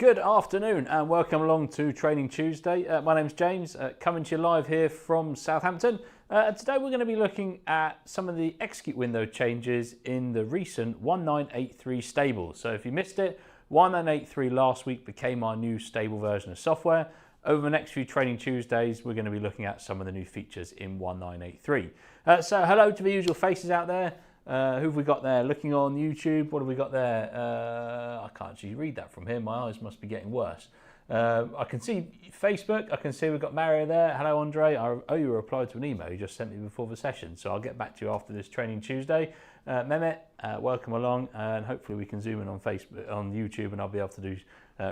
Good afternoon and welcome along to Training Tuesday. My name's James, coming to you live here from Southampton. Today we're going to be looking at some of the execute window changes in the recent 1.9.8.3 stable. So if you missed it, 1.9.8.3 last week became our new stable version of software. Over the next few Training Tuesdays, we're going to be looking at some of the new features in 1.9.8.3. So hello to the usual faces out there. Who have we got there? Looking on YouTube, what have we got there? I can't actually read that from here. My eyes must be getting worse. I can see Facebook. I can see we've got Mario there. Hello, Andre. I owe you a reply to an email you just sent me before the session, so I'll get back to you after this Training Tuesday. Mehmet, welcome along, and hopefully we can zoom in on Facebook, on YouTube, and I'll be able to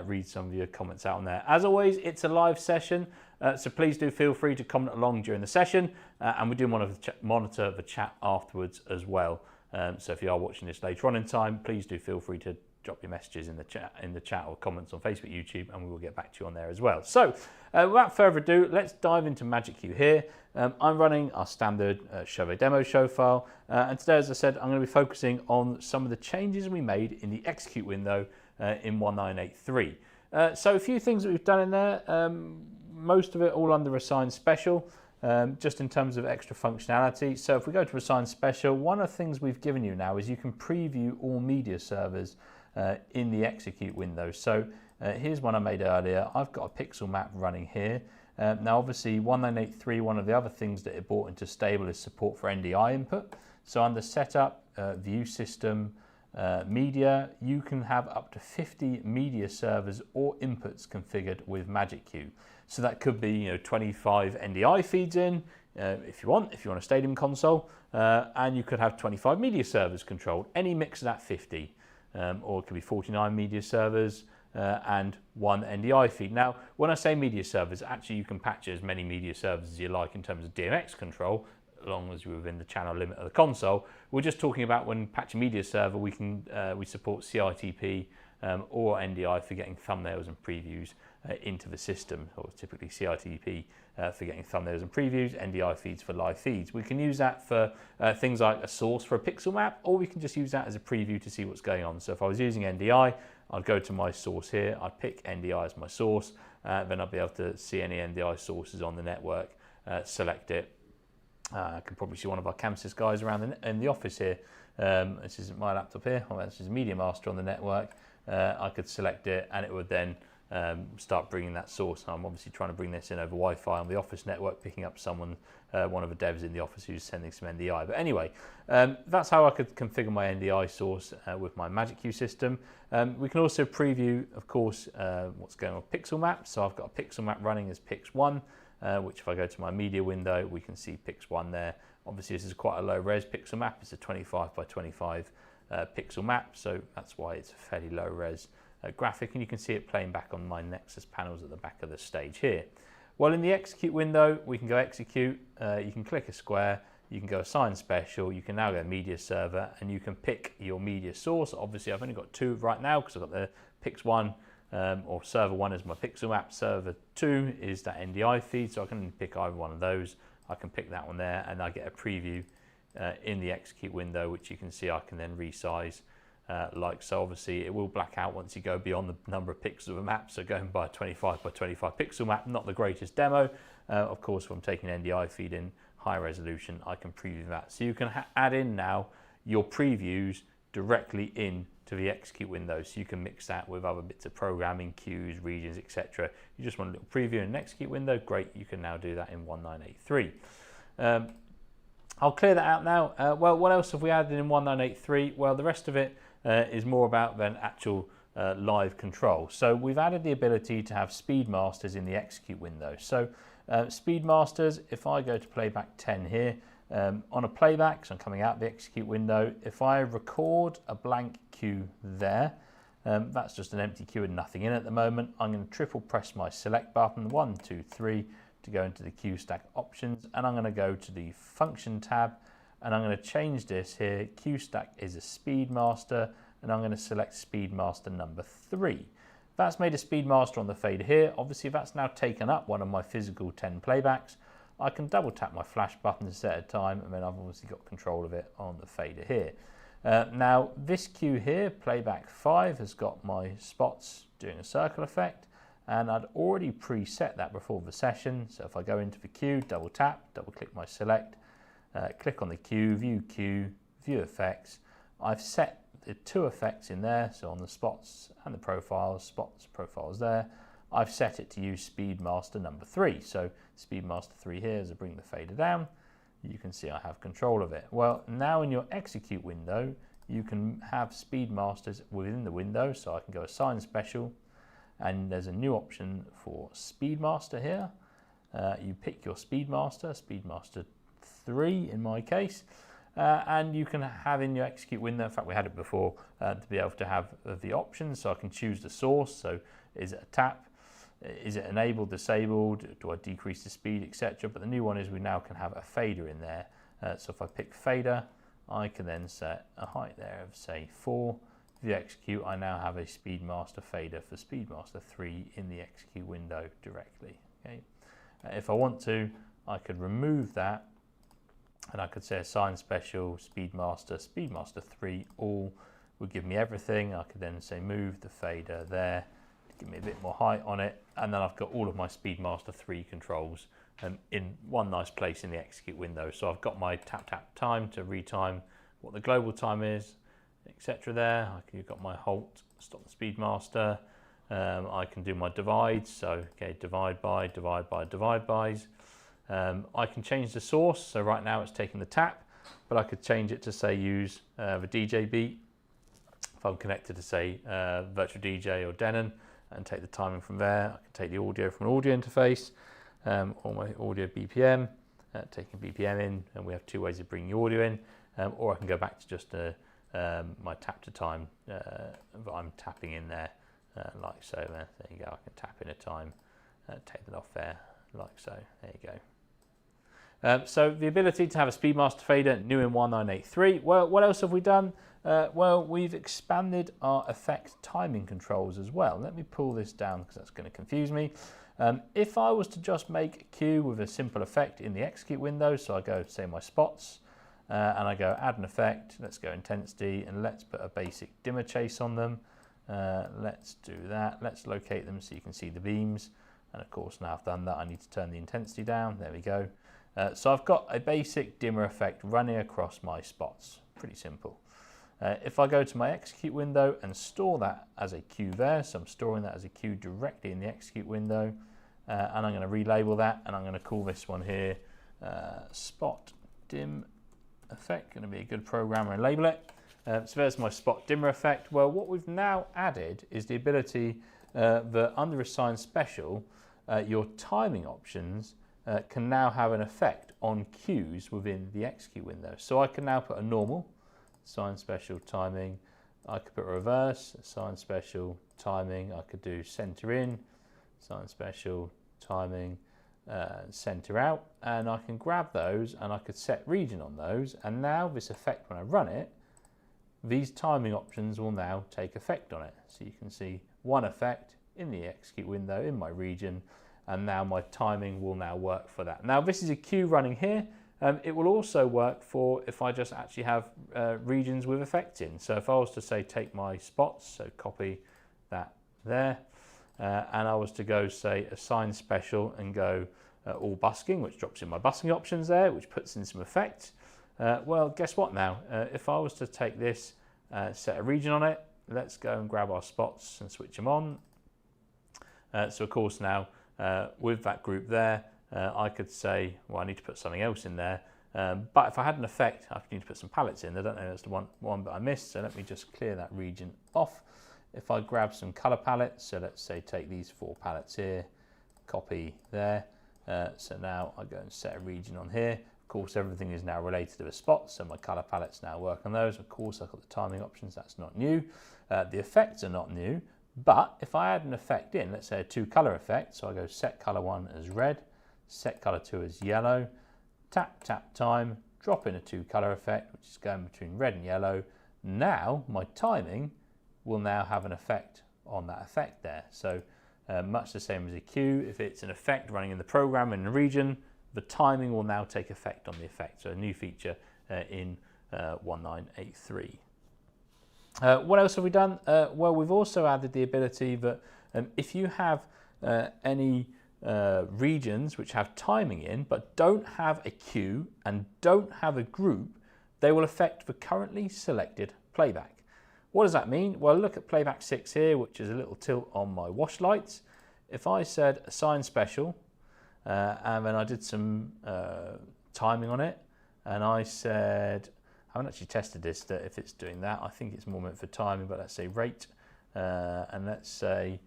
read some of your comments out on there. As always, it's a live session, so please do feel free to comment along during the session, and we do want to monitor the chat afterwards as well. So if you are watching this later on in time, please do feel free to drop your messages in the chat or comments on Facebook, YouTube, and we will get back to you on there as well. So without further ado, let's dive into MagicQ here. I'm running our standard show a demo show file, and today, as I said, I'm going to be focusing on some of the changes we made in the execute window in 1.9.8.3. So a few things that we've done in there, most of it all under Assign Special, just in terms of extra functionality. So if we go to Assign Special, one of the things we've given you now is you can preview all media servers in the execute window. So here's one I made earlier. I've got a pixel map running here. Now obviously 1.9.8.3, one of the other things that it brought into stable is support for NDI input. So under Setup, View System, Media, you can have up to 50 media servers or inputs configured with MagicQ. So that could be 25 NDI feeds in if you want a stadium console, and you could have 25 media servers controlled, any mix of that 50, or it could be 49 media servers and one NDI feed. Now, when I say media servers, actually you can patch as many media servers as you like in terms of DMX control, as long as you're within the channel limit of the console. We're just talking about when patching media server, we support CITP or NDI for getting thumbnails and previews into the system, or typically CITP for getting thumbnails and previews, NDI feeds for live feeds. We can use that for things like a source for a pixel map, or we can just use that as a preview to see what's going on. So if I was using NDI, I'd go to my source here, I'd pick NDI as my source, then I'd be able to see any NDI sources on the network, select it. I can probably see one of our ChamSys guys around in the office here. This is my laptop here. Well, this is Media Master on the network. I could select it and it would then start bringing that source. I'm obviously trying to bring this in over Wi-Fi on the office network, picking up one of the devs in the office who's sending some NDI. But anyway, that's how I could configure my NDI source with my MagicQ system. We can also preview, of course, what's going on with pixel maps. So I've got a pixel map running as Pix1. Which if I go to my media window, we can see Pix1 there. Obviously this is quite a low res pixel map. It's a 25 by 25 pixel map, so that's why it's a fairly low res graphic, and you can see it playing back on my Nexus panels at the back of the stage here. Well, in the execute window, we can go execute, you can click a square, you can go Assign Special, you can now go media server, and you can pick your media source. Obviously I've only got two right now because I've got the Pix1 or server 1 is my pixel map, server 2 is that NDI feed, so I can pick either one of those. I can pick that one there, and I get a preview in the execute window, which you can see I can then resize like so. Obviously it will black out once you go beyond the number of pixels of a map, so going by a 25 by 25 pixel map, not the greatest demo. Of course, if I'm taking NDI feed in high resolution, I can preview that. So you can add in now your previews directly in to the execute window, so you can mix that with other bits of programming, queues, regions, etc. You just want a little preview in an execute window, great, you can now do that in 1.9.8.3. I'll clear that out now. Well, what else have we added in 1.9.8.3? Well, the rest of it is more about than actual live control. So we've added the ability to have speed masters in the execute window. So speed masters, if I go to playback 10 here, on a playback, so I'm coming out the execute window, if I record a blank queue there, that's just an empty queue and nothing in at the moment, I'm going to triple press my select button, 1, 2, 3, to go into the queue stack options, and I'm going to go to the function tab, and I'm going to change this here, queue stack is a speed master, and I'm going to select speed master number 3. That's made a speed master on the fader here. Obviously, if that's now taken up one of my physical 10 playbacks, I can double tap my flash button to set a time, and then I've obviously got control of it on the fader here. Now this cue here, playback 5, has got my spots doing a circle effect, and I'd already preset that before the session. So if I go into the cue, double tap, double click my select, click on the cue, view effects, I've set the 2 effects in there, so on the spots and the profiles, profiles there, I've set it to use Speedmaster number 3. So Speedmaster 3 here, as I bring the fader down, you can see I have control of it. Well, now in your execute window, you can have Speedmasters within the window, so I can go assign special, and there's a new option for Speedmaster here. You pick your Speedmaster, Speedmaster 3 in my case, and you can have in your execute window, in fact we had it before, to be able to have the options, so I can choose the source, so is it a tap, is it enabled, disabled, do I decrease the speed, etc. But the new one is we now can have a fader in there, so if I pick fader, I can then set a height there of say 4. If you execute, I now have a Speedmaster fader for Speedmaster 3 in the execute window directly. Okay. If I want to, I could remove that, and I could say assign special, Speedmaster 3, all would give me everything. I could then say move the fader there, give me a bit more height on it, and then I've got all of my Speedmaster 3 controls in one nice place in the execute window. So I've got my tap time to retime what the global time is, etc. there. You've got my halt, stop the Speedmaster. I can do my divides, so okay, divide bys. I can change the source, so right now it's taking the tap, but I could change it to say use the DJ beat. If I'm connected to say Virtual DJ or Denon, and take the timing from there. I can take the audio from an audio interface, or my audio BPM, taking BPM in, and we have 2 ways of bringing the audio in, or I can go back to just my tap to time that I'm tapping in there, like so. There you go, I can tap in a time, take that off there, like so. There you go. So the ability to have a Speedmaster fader, new in 1.9.8.3. Well, what else have we done? Well, we've expanded our effect timing controls as well. Let me pull this down because that's going to confuse me. If I was to just make a cue with a simple effect in the execute window, so I go say my spots, and I go add an effect, let's go intensity, and let's put a basic dimmer chase on them. Let's do that. Let's locate them so you can see the beams. And of course, now I've done that, I need to turn the intensity down. There we go. So I've got a basic dimmer effect running across my spots. Pretty simple. If I go to my execute window and store that as a cue there, so I'm storing that as a cue directly in the execute window, and I'm going to relabel that, and I'm going to call this one here spot dim effect. Going to be a good programmer and label it. So there's my spot dimmer effect. Well, what we've now added is the ability that under assign special, your timing options can now have an effect on cues within the execute window. So I can now put a normal, assign special timing, I could put reverse, assign special timing, I could do center in, assign special timing, center out, and I can grab those and I could set region on those, and now this effect, when I run it, these timing options will now take effect on it. So you can see one effect in the execute window in my region, and now my timing will now work for that. Now this is a cue running here. It will also work for if I just actually have regions with effects in. So if I was to say take my spots, so copy that there, and I was to go say assign special and go all busking, which drops in my busking options there, which puts in some effects. Well, guess what now? If I was to take this, set a region on it, let's go and grab our spots and switch them on. So of course now with that group there, I could say, well, I need to put something else in there. But if I had an effect, I need to put some palettes in. I don't know, that's the one that I missed. So let me just clear that region off. If I grab some color palettes, so let's say take these 4 palettes here, copy there. So now I go and set a region on here. Of course, everything is now related to a spot, so my color palettes now work on those. Of course, I've got the timing options, that's not new. The effects are not new, but if I add an effect in, let's say a 2 color effect, so I go set color 1 as red, set color 2 as yellow, tap, tap time, drop in a 2 color effect, which is going between red and yellow. Now my timing will now have an effect on that effect there. So much the same as a cue, if it's an effect running in the program in the region, the timing will now take effect on the effect. So a new feature in 1.9.8.3. What else have we done? Well, we've also added the ability that if you have any regions which have timing in but don't have a queue and don't have a group, they will affect the currently selected playback. What does that mean? Well, look at playback 6 here, which is a little tilt on my wash lights. If I said assign special and then I did some timing on it, and I said, I haven't actually tested this, that if it's doing that. I think it's more meant for timing, but let's say rate, and let's say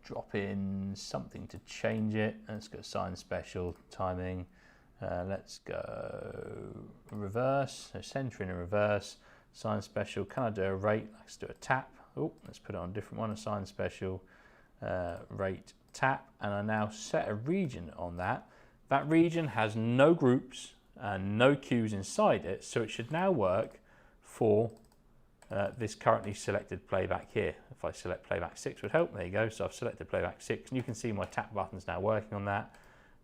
drop in something to change it. Let's go assign special, timing. Let's go reverse, so center in a reverse, assign special. Can I do a rate? Let's do a tap. Oh, let's put it on a different one, assign special, rate, tap, and I now set a region on that. That region has no groups and no queues inside it, so it should now work for this currently selected playback here. If I select playback 6 would help, there you go. So I've selected playback 6 and you can see my tap button's now working on that.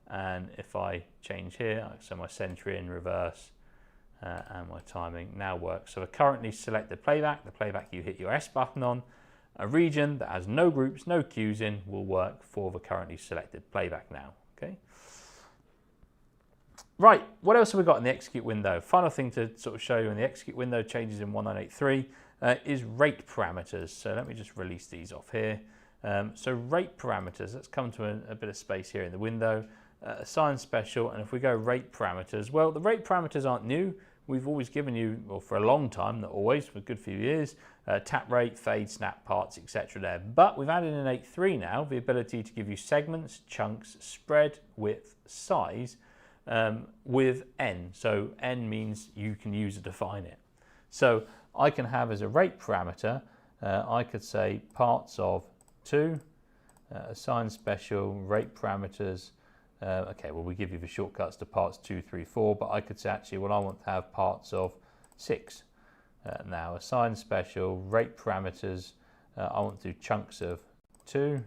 And if I change here, so my center in, reverse, and my timing now works. So the currently selected playback, the playback you hit your S button on, a region that has no groups, no queues in, will work for the currently selected playback now, okay? Right, what else have we got in the execute window? Final thing to sort of show you in the execute window changes in 1.9.8.3 is rate parameters. So let me just release these off here. So rate parameters, let's come to a bit of space here in the window. Assign special, and if we go rate parameters, well, the rate parameters aren't new. We've always given you, well, for a long time, not always, for a good few years, tap rate, fade, snap, parts, etc. there. But we've added in 8.3 now the ability to give you segments, chunks, spread, width, size, with n. So n means you can use to define it. So I can have as a rate parameter, I could say parts of 2, assign special, rate parameters. Okay, well, we give you the shortcuts to parts 2, 3, 4, but I could say actually, well, I want to have parts of 6. Now, assign special, rate parameters, I want to do chunks of 2,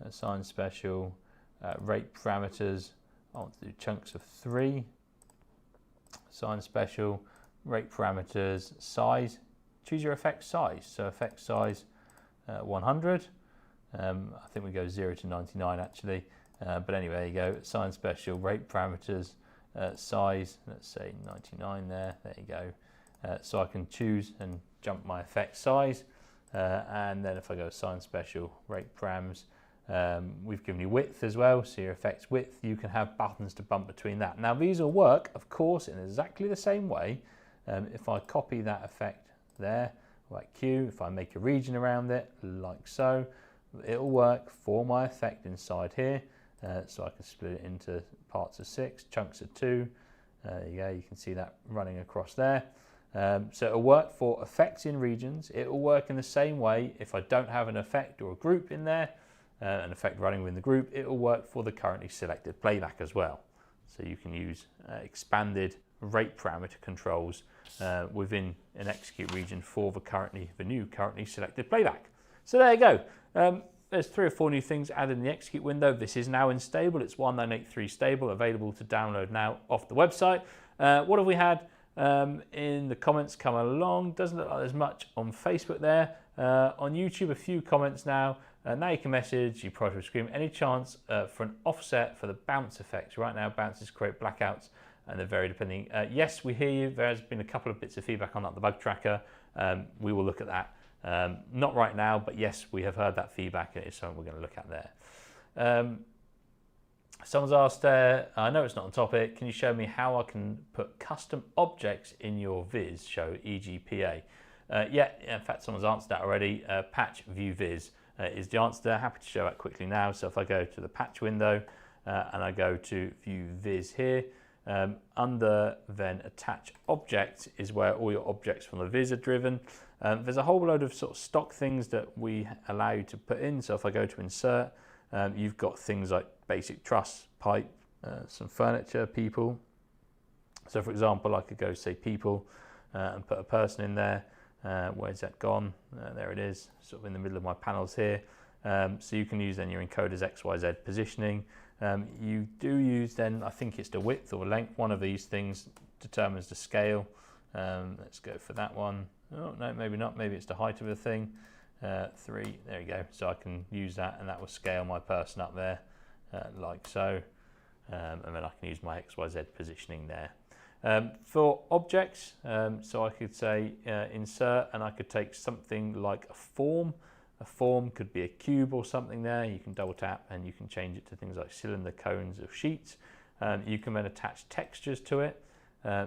assign special, rate parameters, I want to do chunks of 3, assign special, rate parameters, size, choose your effect size. So effect size 100, I think we go 0 to 99 actually, but anyway, there you go, assign special, rate parameters, size, let's say 99 there you go. So I can choose and jump my effect size, and then if I go assign special, rate params, we've given you width as well, so your effects width, you can have buttons to bump between that. Now these will work, of course, in exactly the same way. If I copy that effect there, like Q, if I make a region around it, like so, it'll work for my effect inside here. So I can split it into parts of 6, chunks of 2. There you go, you can see that running across there. So it'll work for effects in regions. It will work in the same way if I don't have an effect or a group in there, an effect running within the group, it will work for the currently selected playback as well. So you can use expanded rate parameter controls within an execute region for the new currently selected playback. So there you go. There's 3 or 4 new things added in the execute window. This is now in stable. It's 1.9.8.3 stable, available to download now off the website. What have we had in the comments come along? Doesn't look like there's much on Facebook there. On YouTube, a few comments now. Now you can message, you probably scream, any chance for an offset for the bounce effects. Right now, bounces create blackouts and they're very depending. Yes, we hear you. There's been a couple of bits of feedback on that, the bug tracker. We will look at that. Not right now, but yes, we have heard that feedback. It is something we're going to look at there. Someone's asked, I know it's not on topic, can you show me how I can put custom objects in your viz, show e.g. PA? Yeah, in fact, someone's answered that already. Patch view viz is the answer there. Happy to show that quickly now. So if I go to the patch window and I go to view viz here, under then attach object is where all your objects from the viz are driven. There's a whole load of sort of stock things that we allow you to put in. So if I go to insert, you've got things like basic truss, pipe, some furniture, people. So for example, I could go say people and put a person in there. Where's that gone? There it is, sort of in the middle of my panels here. So you can use then your encoder's XYZ positioning. You do use then, I think it's the width or length. One of these things determines the scale. Let's go for that one. Oh, no, maybe not. Maybe it's the height of the thing. 3, there you go. So I can use that, and that will scale my person up there, like so. And then I can use my XYZ positioning there. For objects, so I could say insert, and I could take something like a form. A form could be a cube or something there. You can double tap and you can change it to things like cylinder, cones, or sheets. You can then attach textures to it.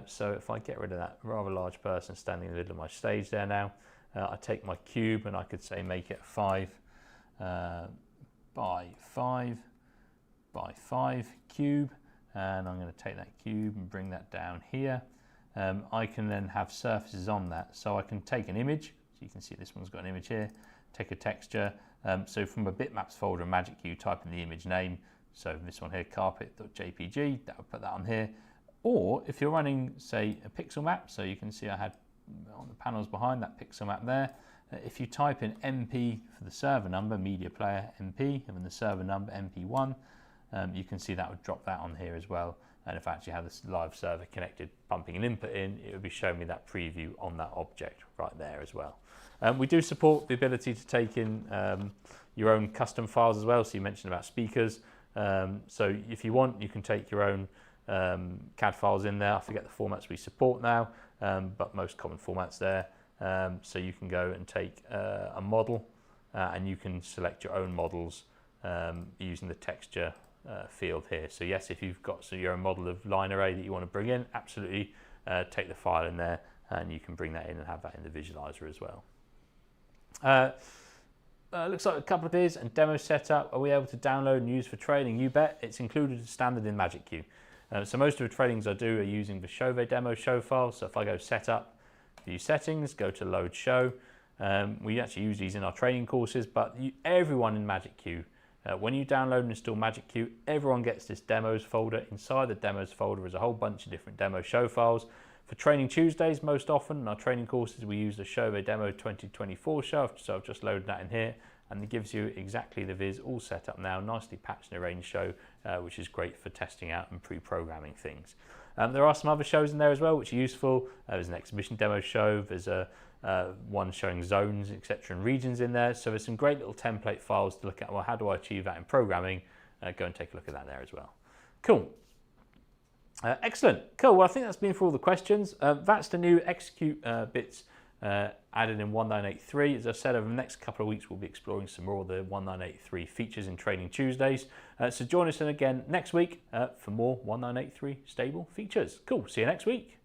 So if I get rid of that rather large person standing in the middle of my stage there now, I take my cube and I could say make it 5 by 5 by 5 cube, and I'm going to take that cube and bring that down here. I can then have surfaces on that, so I can take an image. So you can see this one's got an image here. Take a texture. So from a bitmaps folder in MagicQ, type in the image name. So this one here, carpet.jpg, that would put that on here. Or if you're running, say, a pixel map, so you can see I had on the panels behind that pixel map there. If you type in MP for the server number, media player MP, and then the server number MP1, you can see that would drop that on here as well. And if I actually had this live server connected, pumping an input in, it would be showing me that preview on that object right there as well. We do support the ability to take in your own custom files as well. So you mentioned about speakers. So if you want, you can take your own CAD files in there. I forget the formats we support now, but most common formats there. So you can go and take a model and you can select your own models using the texture field here. So yes, if you've got your own model of line array that you want to bring in, absolutely take the file in there and you can bring that in and have that in the visualizer as well. Looks like a couple of ideas and demo setup. Are we able to download and use for training? You bet. It's included as standard in MagicQ. So most of the trainings I do are using the Chauvet demo show file. So if I go setup, view settings, go to load show. We actually use these in our training courses, but everyone in MagicQ, when you download and install MagicQ, everyone gets this demos folder. Inside the demos folder is a whole bunch of different demo show files. For Training Tuesdays, most often in our training courses, we use the Chauvet Demo 2024 show, so I've just loaded that in here, and it gives you exactly the viz all set up now, nicely patched and arranged show, which is great for testing out and pre-programming things. There are some other shows in there as well, which are useful. There's an exhibition demo show, there's a one showing zones, etc., and regions in there, so there's some great little template files to look at. Well, how do I achieve that in programming? Go and take a look at that there as well. Cool. Excellent. Cool. Well, I think that's been for all the questions. That's the new execute bits added in 1.9.8.3. As I said, over the next couple of weeks, we'll be exploring some more of the 1.9.8.3 features in Training Tuesdays. So join us in again next week for more 1.9.8.3 stable features. Cool. See you next week.